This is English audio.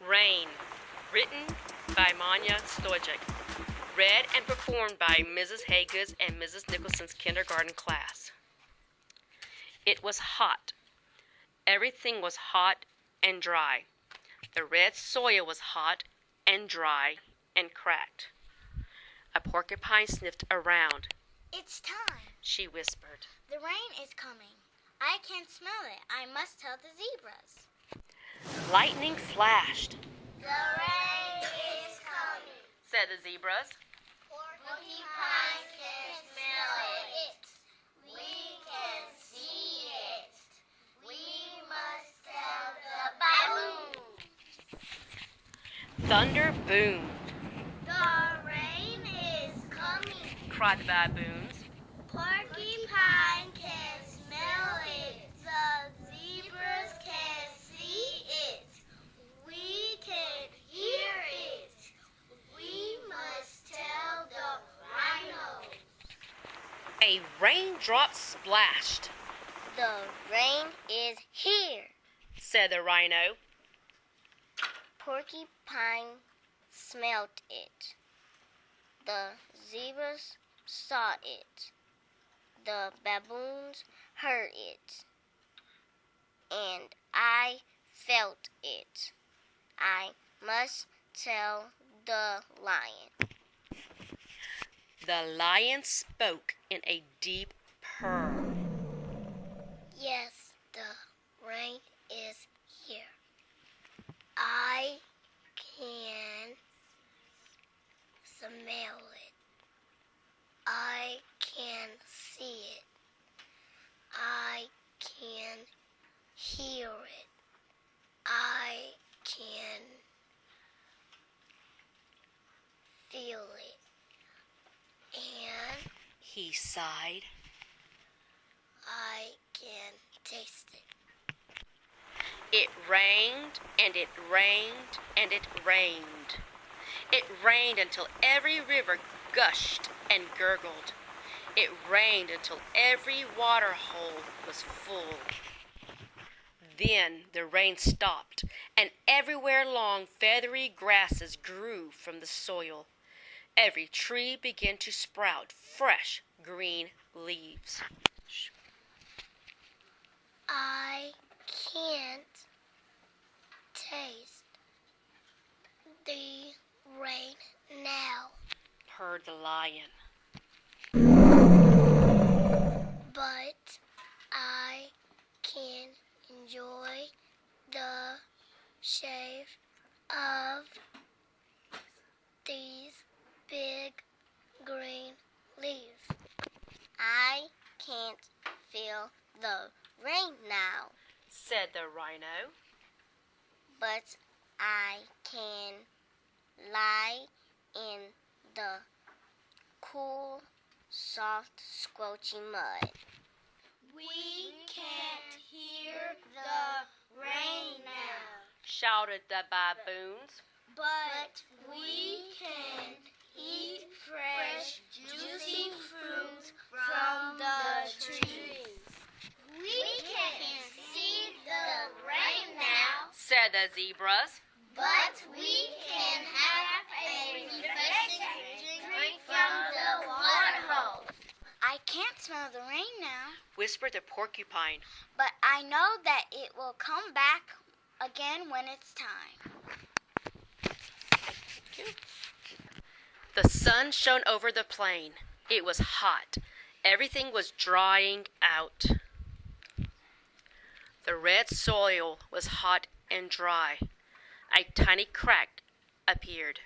Rain, written by Monya, Stojak, read and performed by Mrs. Hagood and Mrs. Nicholson's kindergarten class. It was hot. Everything was hot and dry. The red soil was hot and dry and cracked. A porcupine sniffed around. "It's time," she whispered. "The rain is coming. I can smell it. I must tell the zebras." Lightning flashed. "The rain is coming," said the zebras. "Porcupines can smell it. We can see it. We must tell the baboons." Thunder boomed. "The rain is coming," cried the baboons. "Porcupine can smell it. The zebras can see it. We can hear it. We must tell the rhinos." A raindrop splashed. "The rain is here," said the rhino. Porcupine smelt it. The zebras saw it. The baboons heard it. And I felt it. I must tell the lion. The lion spoke in a deep purr. "Yes, the rain is here. I can smell it. I can see it. I can hear it. I can feel it. And He sighed. I can taste it." It rained, and it rained, and it rained. It rained until every river gushed and gurgled. It rained until every water hole was full. Then the rain stopped, and everywhere long feathery grasses grew from the soil. Every tree began to sprout fresh green leaves. "I can't taste the rain now, Purred the lion. but I can enjoy the shape of these big green leaves. I can't feel the rain now, Said the rhino. but I can lie in the cool, soft, squelchy mud. We can't hear the rain now, Shouted the baboons. but we can eat fresh, juicy fruit from the trees. We can see the rain now, Said the zebras. but we can have a refreshing drink from the water hole. "I can't smell the rain now, Whispered the porcupine. but I know that it will come back again when it's time." The sun shone over the plain. It was hot. Everything was drying out. The red soil was hot and dry. A tiny crack appeared.